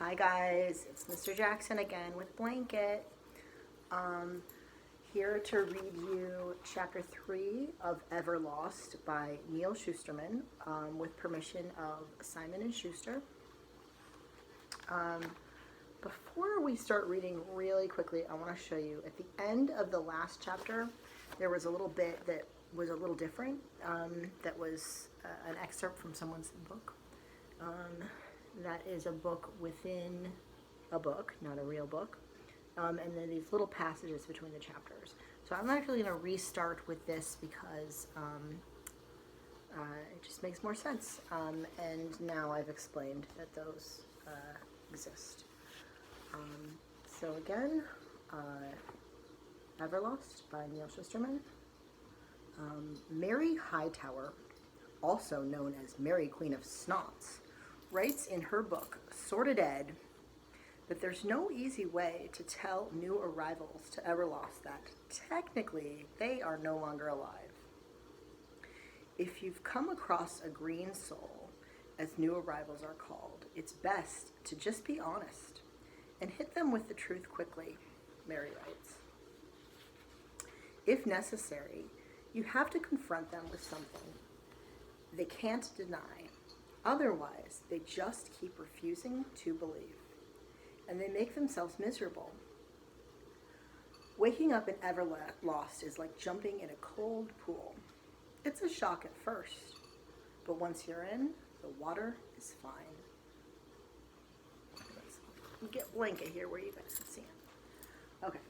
Hi guys, it's Mr. Jackson again with Blanket. Here to read you chapter 3 of Everlost by Neal Shusterman with permission of Simon and Schuster. Before we start reading really quickly, I want to show you at the end of the last chapter, there was a little bit that was a little different. That was an excerpt from someone's book. That is a book within a book, not a real book. And then these little passages between the chapters. So I'm actually going to restart with this because it just makes more sense. And now I've explained that those exist. So again, Everlost by Neal Shusterman. Mary Hightower, also known as Mary Queen of Snots, writes in her book, Sorted Ed, that there's no easy way to tell new arrivals to Everlost that, technically, they are no longer alive. If you've come across a green soul, as new arrivals are called, it's best to just be honest and hit them with the truth quickly, Mary writes. If necessary, you have to confront them with something they can't deny. Otherwise, they just keep refusing to believe, and they make themselves miserable. Waking up in Everlost is like jumping in a cold pool. It's a shock at first, but once you're in, the water is fine. Let's get Blanket here where you guys can see it. Okay.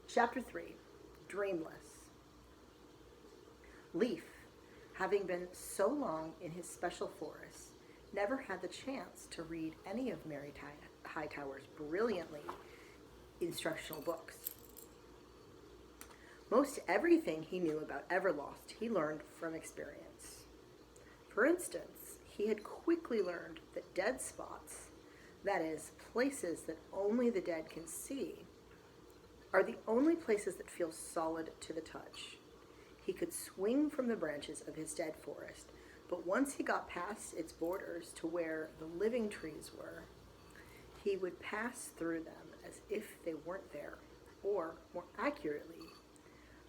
Chapter 3, Dreamless. Leaf, having been so long in his special forest, never had the chance to read any of Mary Hightower's brilliantly instructional books. Most everything he knew about Everlost he learned from experience. For instance, he had quickly learned that dead spots, that is, places that only the dead can see, are the only places that feel solid to the touch. He could swing from the branches of his dead forest, but once he got past its borders to where the living trees were, he would pass through them as if they weren't there, or, more accurately,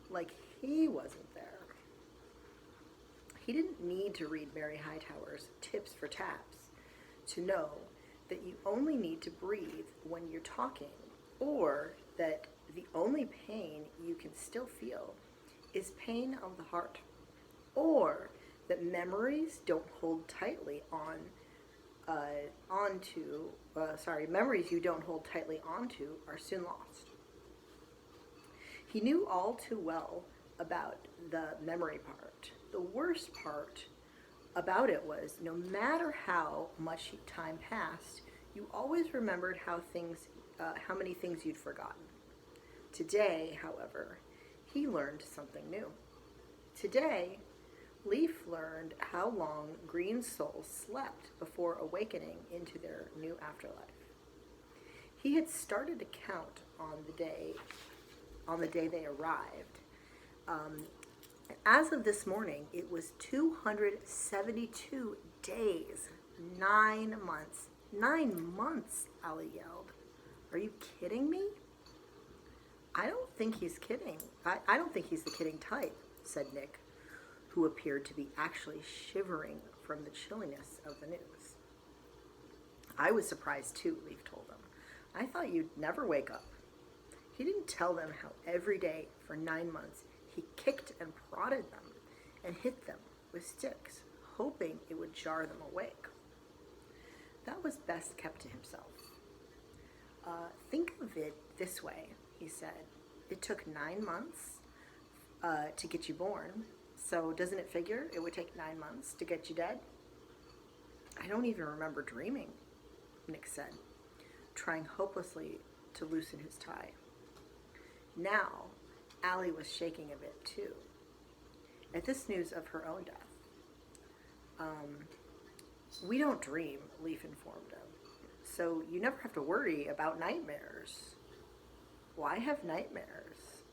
like he wasn't there. He didn't need to read Mary Hightower's Tips for Taps to know that you only need to breathe when you're talking, or that the only pain you can still feel is pain of the heart, or that memories don't hold tightly memories you don't hold tightly onto are soon lost. He knew all too well about the memory part. The worst part about it was, no matter how much time passed, you always remembered how many things you'd forgotten. Today, however, he learned something new. Today, Leaf learned how long green souls slept before awakening into their new afterlife. He had started to count on the day they arrived. As of this morning, it was 272 days, 9 months. 9 months, Allie yelled. Are you kidding me? I don't think he's kidding. I don't think he's the kidding type, said Nick, who appeared to be actually shivering from the chilliness of the news. I was surprised too, Leaf told him. I thought you'd never wake up. He didn't tell them how every day for 9 months he kicked and prodded them and hit them with sticks, hoping it would jar them awake. That was best kept to himself. Think of it this way, he said. It took 9 months to get you born, so doesn't it figure it would take 9 months to get you dead? I don't even remember dreaming, Nick said, trying hopelessly to loosen his tie. Now, Allie was shaking a bit too, at this news of her own death. We don't dream, Leaf informed him, so you never have to worry about nightmares. Why have nightmares?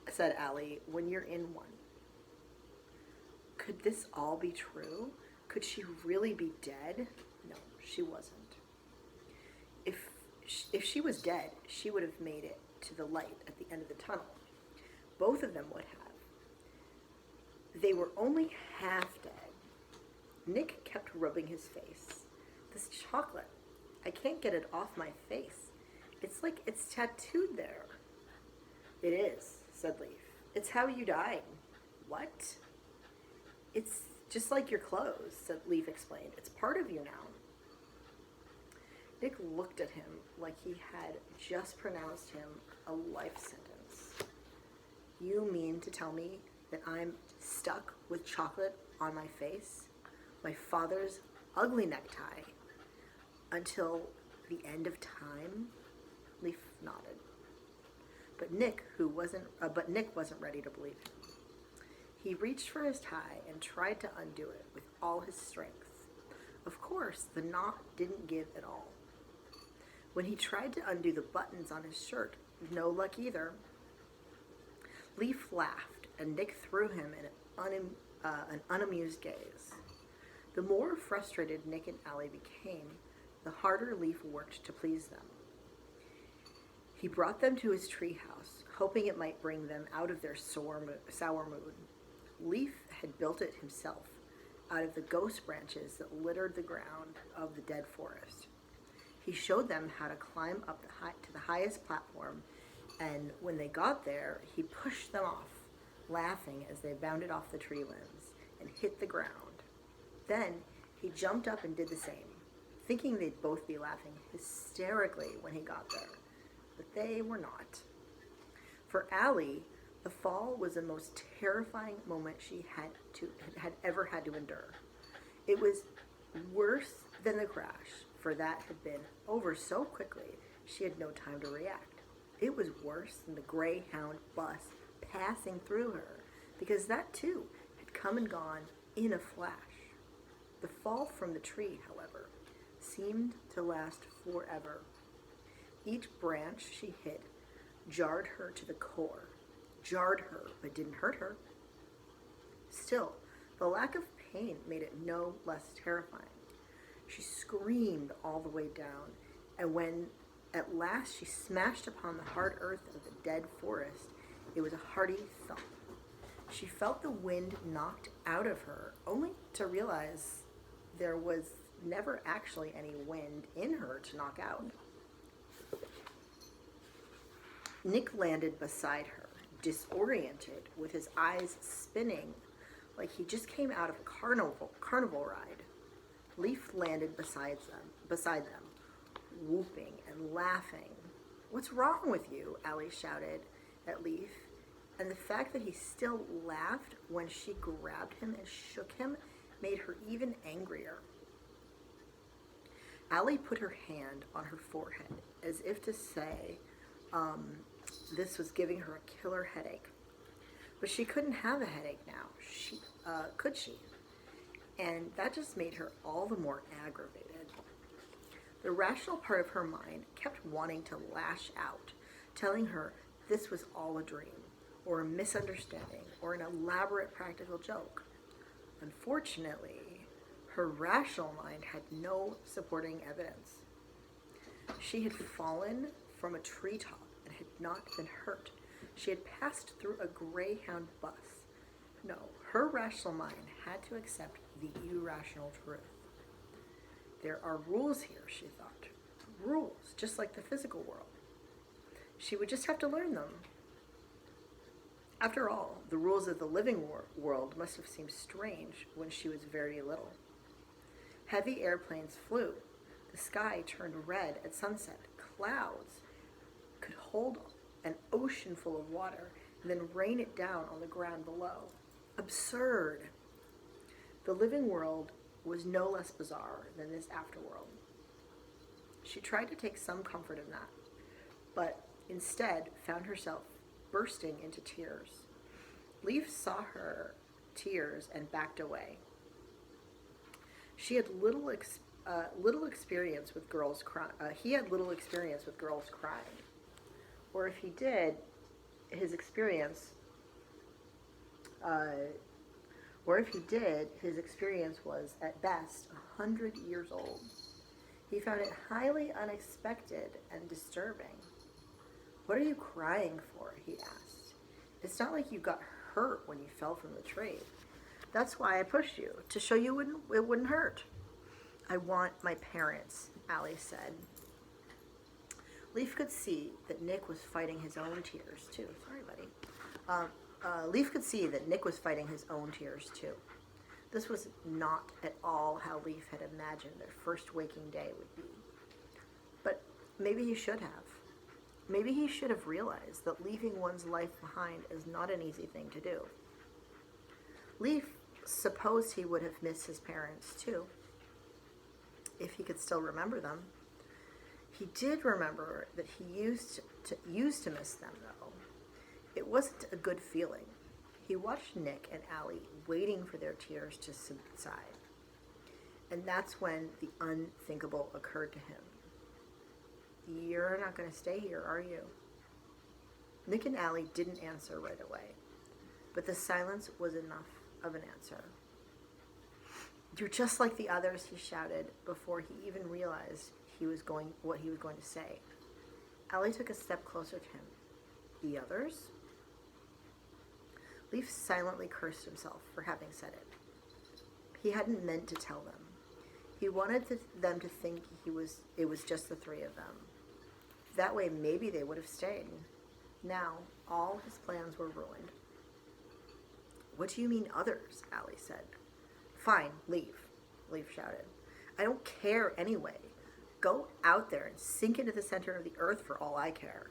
Said Allie, when you're in one. Could this all be true? Could she really be dead? No, she wasn't. If she was dead, she would have made it to the light at the end of the tunnel. Both of them would have. They were only half dead. Nick kept rubbing his face. This chocolate, I can't get it off my face. It's like it's tattooed there. It is, said Leaf. It's how you died. What? It's just like your clothes, said Leaf explained. It's part of you now. Nick looked at him like he had just pronounced him a life sentence. You mean to tell me that I'm stuck with chocolate on my face? My father's ugly necktie? Until the end of time? Leaf nodded. But Nick wasn't ready to believe him. He reached for his tie and tried to undo it with all his strength. Of course, the knot didn't give at all. When he tried to undo the buttons on his shirt, no luck either. Leaf laughed, and Nick threw him an unamused gaze. The more frustrated Nick and Allie became, the harder Leaf worked to please them. He brought them to his treehouse, hoping it might bring them out of their sour mood. Leaf had built it himself, out of the ghost branches that littered the ground of the dead forest. He showed them how to climb up to the highest platform, and when they got there, he pushed them off, laughing as they bounded off the tree limbs and hit the ground. Then he jumped up and did the same, thinking they'd both be laughing hysterically when he got there, but they were not. For Allie, the fall was the most terrifying moment she had ever had to endure. It was worse than the crash, for that had been over so quickly she had no time to react. It was worse than the Greyhound bus passing through her, because that too had come and gone in a flash. The fall from the tree, however, seemed to last forever. Each branch she hit jarred her to the core. Jarred her, but didn't hurt her. Still, the lack of pain made it no less terrifying. She screamed all the way down, and when at last she smashed upon the hard earth of the dead forest, it was a hearty thump. She felt the wind knocked out of her, only to realize there was never actually any wind in her to knock out. Nick landed beside her, disoriented, with his eyes spinning like he just came out of a carnival ride. Leaf landed beside them, whooping and laughing. "What's wrong with you?" Allie shouted at Leaf, and the fact that he still laughed when she grabbed him and shook him made her even angrier. Allie put her hand on her forehead, as if to say this was giving her a killer headache. But she couldn't have a headache now, could she? And that just made her all the more aggravated. The rational part of her mind kept wanting to lash out, telling her this was all a dream, or a misunderstanding, or an elaborate practical joke. Unfortunately, her rational mind had no supporting evidence. She had fallen from a treetop and had not been hurt. She had passed through a Greyhound bus. No, her rational mind had to accept the irrational truth. There are rules here, she thought. Rules, just like the physical world. She would just have to learn them. After all, the rules of the living world must have seemed strange when she was very little. Heavy airplanes flew. The sky turned red at sunset. Clouds could hold an ocean full of water and then rain it down on the ground below. Absurd! The living world was no less bizarre than this afterworld. She tried to take some comfort in that, but instead found herself bursting into tears. Leaf saw her tears and backed away. He had little experience with girls crying, or if he did, his experience was at best 100 years old. He found it highly unexpected and disturbing. "What are you crying for?" he asked. "It's not like you got hurt when you fell from the tree. That's why I pushed you, to show you it wouldn't hurt." "I want my parents," Allie said. Leaf could see that Nick was fighting his own tears, too. Sorry, buddy. Leaf could see that Nick was fighting his own tears, too. This was not at all how Leaf had imagined their first waking day would be. But maybe he should have. Maybe he should have realized that leaving one's life behind is not an easy thing to do. Leaf supposed he would have missed his parents, too, if he could still remember them. He did remember that he used to miss them, though. It wasn't a good feeling. He watched Nick and Allie waiting for their tears to subside. And that's when the unthinkable occurred to him. "You're not going to stay here, are you?" Nick and Allie didn't answer right away, but the silence was enough of an answer. "You're just like the others," he shouted before he even realized what he was going to say. Allie took a step closer to him. "The others?" Leaf silently cursed himself for having said it. He hadn't meant to tell them. He wanted them to think it was just the three of them. That way maybe they would have stayed. Now, all his plans were ruined. "What do you mean others?" Allie said. "Fine, leave," Leaf shouted. "I don't care anyway. Go out there and sink into the center of the earth for all I care.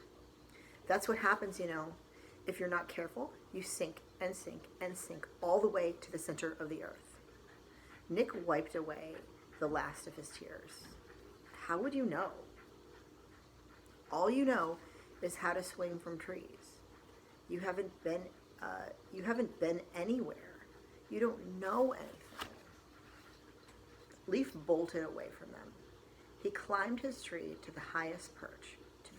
That's what happens, you know. If you're not careful, you sink and sink and sink all the way to the center of the earth." Nick wiped away the last of his tears. "How would you know? All you know is how to swing from trees. You haven't been anywhere. You don't know anything." Leaf bolted away from them. He climbed his tree to the highest perch, to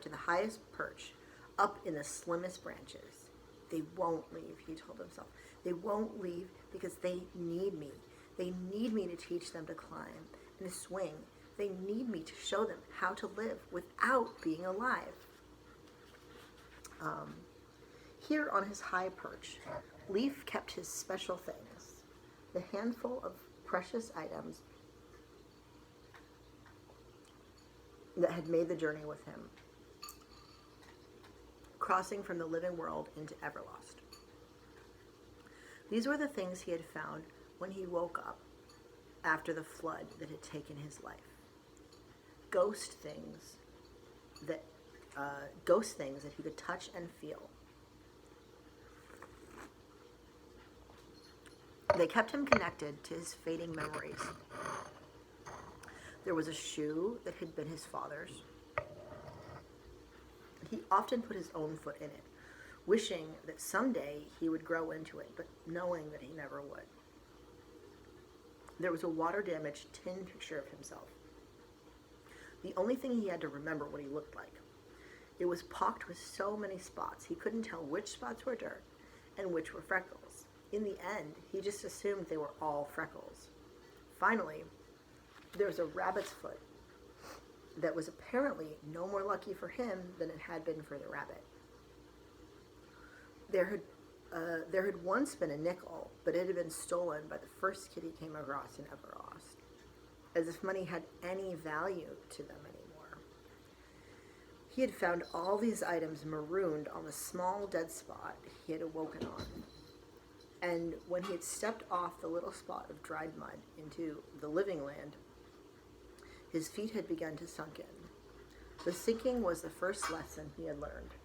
the highest perch, up in the slimmest branches. "They won't leave," he told himself. "They won't leave because they need me. They need me to teach them to climb and to swing. They need me to show them how to live without being alive." Here on his high perch, Leaf kept his special things, the handful of precious items that had made the journey with him, crossing from the living world into Everlost. These were the things he had found when he woke up after the flood that had taken his life. Ghost things that he could touch and feel. They kept him connected to his fading memories. There was a shoe that had been his father's. He often put his own foot in it, wishing that someday he would grow into it, but knowing that he never would. There was a water-damaged tin picture of himself. The only thing he had to remember what he looked like. It was pocked with so many spots, he couldn't tell which spots were dirt and which were freckles. In the end, he just assumed they were all freckles. Finally, there was a rabbit's foot that was apparently no more lucky for him than it had been for the rabbit. There had once been a nickel, but it had been stolen by the first kid he came across in Everlost, as if money had any value to them anymore. He had found all these items marooned on the small dead spot he had awoken on. And when he had stepped off the little spot of dried mud into the living land, his feet had begun to sink in. The sinking was the first lesson he had learned.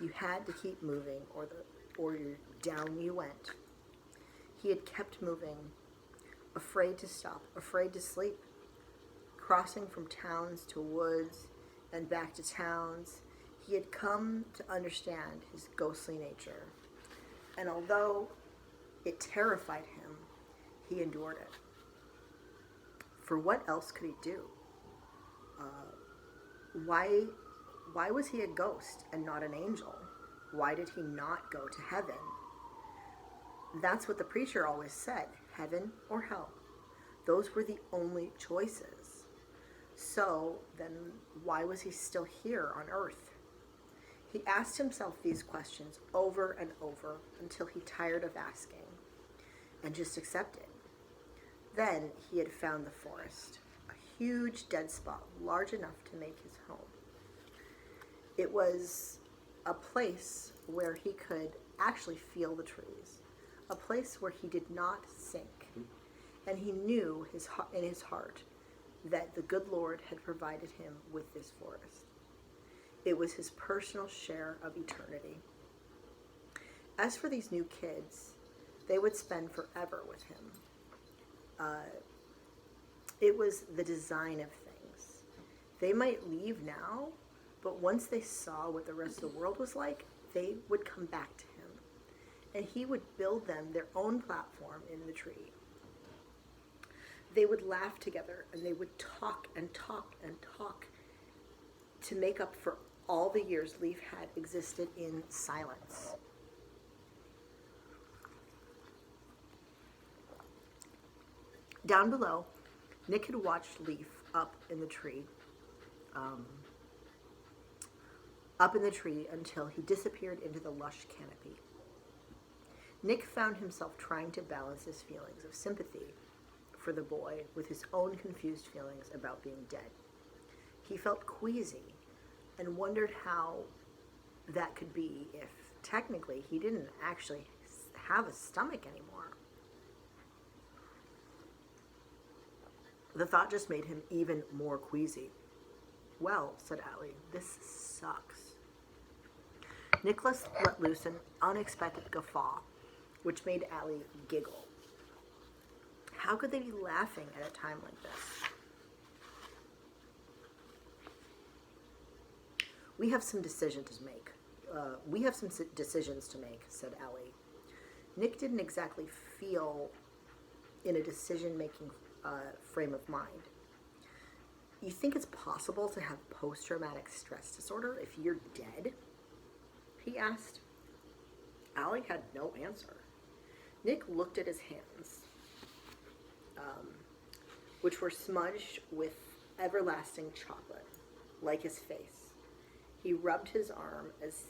You had to keep moving, or down you went. He had kept moving, afraid to stop, afraid to sleep, crossing from towns to woods and back to towns. He had come to understand his ghostly nature, and although it terrified him, he endured it. For what else could he do? Why was he a ghost and not an angel? Why did he not go to heaven? That's what the preacher always said, heaven or hell. Those were the only choices. So then why was he still here on Earth? He asked himself these questions over and over until he tired of asking and just accepted. Then he had found the forest, a huge dead spot large enough to make his home. It was a place where he could actually feel the trees, a place where he did not sink. And he knew in his heart that the good Lord had provided him with this forest. It was his personal share of eternity. As for these new kids, they would spend forever with him. It was the design of things. They might leave now, but once they saw what the rest of the world was like, they would come back to him. And he would build them their own platform in the tree. They would laugh together, and they would talk and talk and talk to make up for all the years Leaf had existed in silence. Down below, Nick had watched Leaf up in the tree until he disappeared into the lush canopy. Nick found himself trying to balance his feelings of sympathy for the boy with his own confused feelings about being dead. He felt queasy and wondered how that could be if technically he didn't actually have a stomach anymore. The thought just made him even more queasy. "Well," said Allie, "this sucks." Nicholas let loose an unexpected guffaw, which made Allie giggle. How could they be laughing at a time like this? We have some decisions to make. Said Allie. Nick didn't exactly feel in a decision-making frame of mind. You think it's possible to have post-traumatic stress disorder if you're dead? He asked. Allie had no answer. Nick looked at his hands, which were smudged with everlasting chocolate, like his face. He rubbed his arm as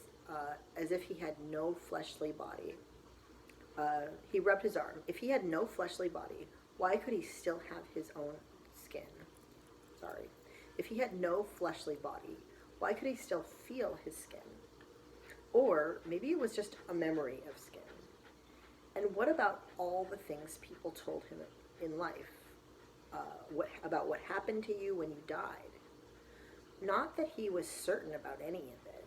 if he had no fleshly body. He rubbed his arm. If he had no fleshly body, why could he still have his own skin? Sorry. If he had no fleshly body, why could he still feel his skin? Or maybe it was just a memory of skin. And what about all the things people told him in life? About what happened to you when you died? Not that he was certain about any of it.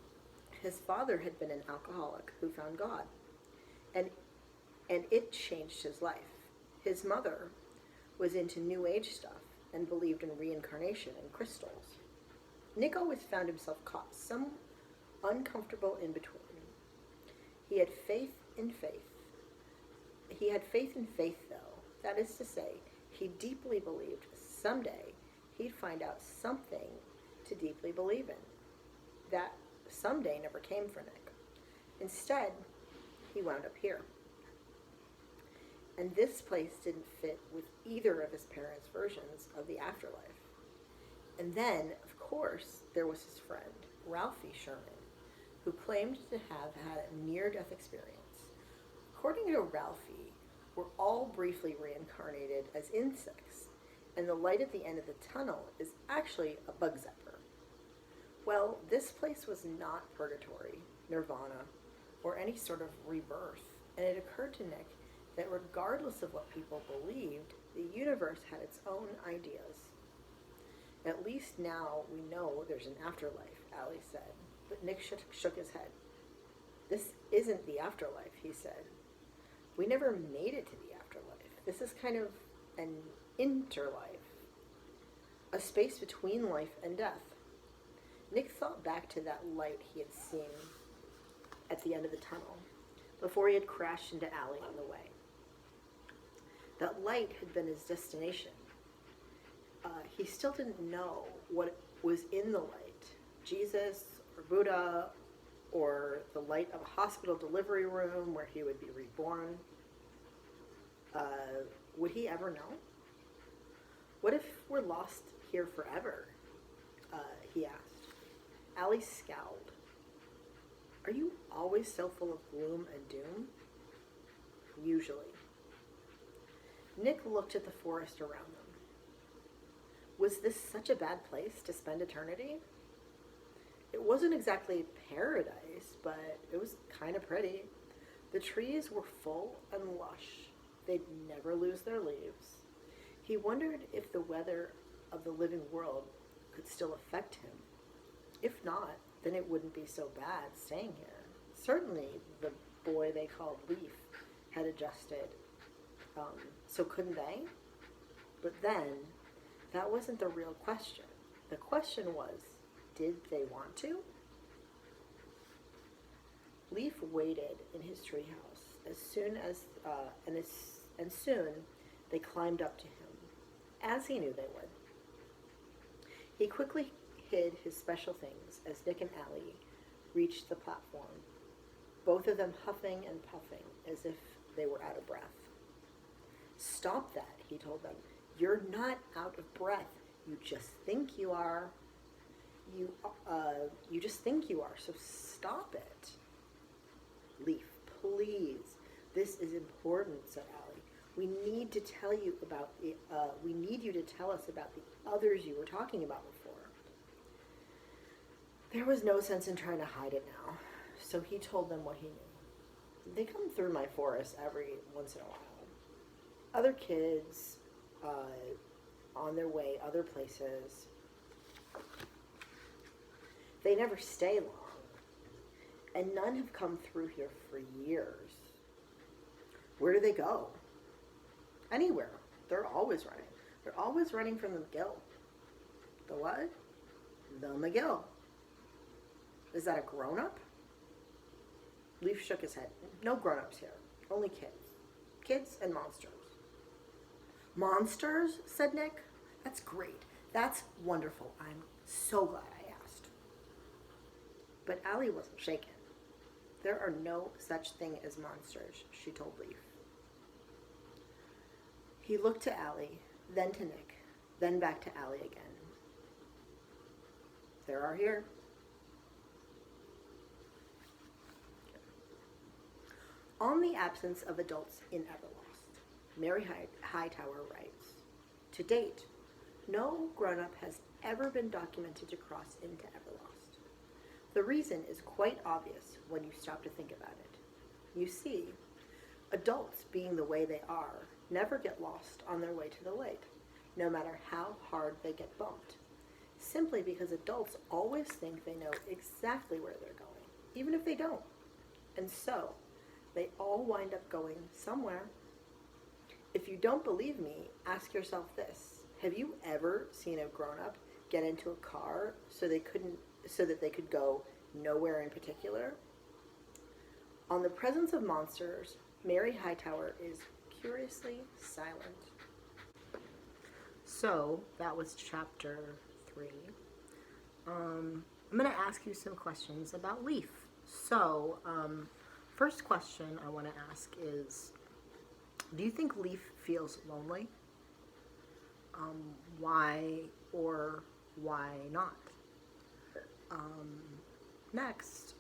His father had been an alcoholic who found God, and it changed his life. His mother was into New Age stuff and believed in reincarnation and crystals. Nick always found himself caught some uncomfortable in between. He had faith in faith. He had faith in faith, though. That is to say, he deeply believed someday he'd find out something to deeply believe in. That someday never came for Nick. Instead, he wound up here. And this place didn't fit with either of his parents' versions of the afterlife. And then, of course, there was his friend, Ralphie Sherman, who claimed to have had a near-death experience. According to Ralphie, we're all briefly reincarnated as insects, and the light at the end of the tunnel is actually a bug zapper. Well, this place was not purgatory, nirvana, or any sort of rebirth, and it occurred to Nick that regardless of what people believed, the universe had its own ideas. At least now we know there's an afterlife, Allie said, but Nick shook his head. This isn't the afterlife, he said. We never made it to the afterlife. This is kind of an interlife, a space between life and death. Nick thought back to that light he had seen at the end of the tunnel before he had crashed into Allie on the way. That light had been his destination. He still didn't know what was in the light, Jesus or Buddha, or the light of a hospital delivery room where he would be reborn. Would he ever know? What if we're lost here forever? He asked. Allie scowled. Are you always so full of gloom and doom? Usually. Nick looked at the forest around them. Was this such a bad place to spend eternity? It wasn't exactly paradise, but it was kind of pretty. The trees were full and lush. They'd never lose their leaves. He wondered if the weather of the living world could still affect him. If not, then it wouldn't be so bad staying here. Certainly, the boy they called Leaf had adjusted. So couldn't they? But then, that wasn't the real question. The question was, did they want to? Leaf waited in his treehouse and soon they climbed up to him, as he knew they would. He quickly hid his special things as Nick and Allie reached the platform, both of them huffing and puffing as if they were out of breath. Stop that, he told them. You're not out of breath. You just think you are. You just think you are, so stop it. Leaf, please. This is important, said Allie. We need you to tell us about the others you were talking about before. There was no sense in trying to hide it now, so he told them what he knew. They come through my forest every once in a while. Other kids, on their way, other places. They never stay long, and none have come through here for years. Where do they go? Anywhere. They're always running. They're always running from the McGill. The what? The McGill. Is that a grown-up? Leaf shook his head. No grown-ups here. Only kids. Kids and monsters. Monsters? Said Nick. That's great. That's wonderful. I'm so glad I asked. But Allie wasn't shaken. There are no such thing as monsters, she told Leaf. He looked to Allie, then to Nick, then back to Allie again. There are here. On the absence of adults in Everlost, Mary Hightower writes, to date, no grown-up has ever been documented to cross into Everlost. The reason is quite obvious when you stop to think about it. You see, adults, being the way they are, never get lost on their way to the lake, no matter how hard they get bumped, simply because adults always think they know exactly where they're going, even if they don't. And so, they all wind up going somewhere. If you don't believe me, ask yourself this. Have you ever seen a grown-up get into a car so that they could go nowhere in particular? On the presence of monsters, Mary Hightower is curiously silent. So, that was chapter 3. I'm going to ask you some questions about Leaf. So, first question I want to ask is, do you think Leaf feels lonely? Why or why not? Next,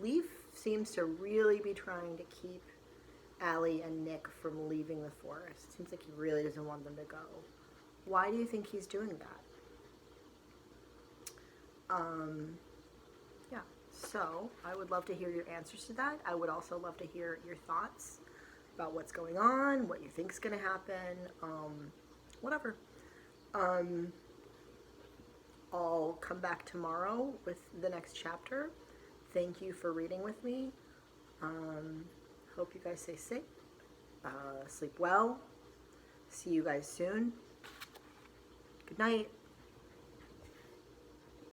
Leaf seems to really be trying to keep Allie and Nick from leaving the forest. Seems like he really doesn't want them to go. Why do you think he's doing that? Yeah, so I would love to hear your answers to that. I would also love to hear your thoughts about what's going on, what you think is going to happen, whatever. I'll come back tomorrow with the next chapter. Thank you for reading with me. Hope you guys stay safe. Sleep well. See you guys soon. Good night.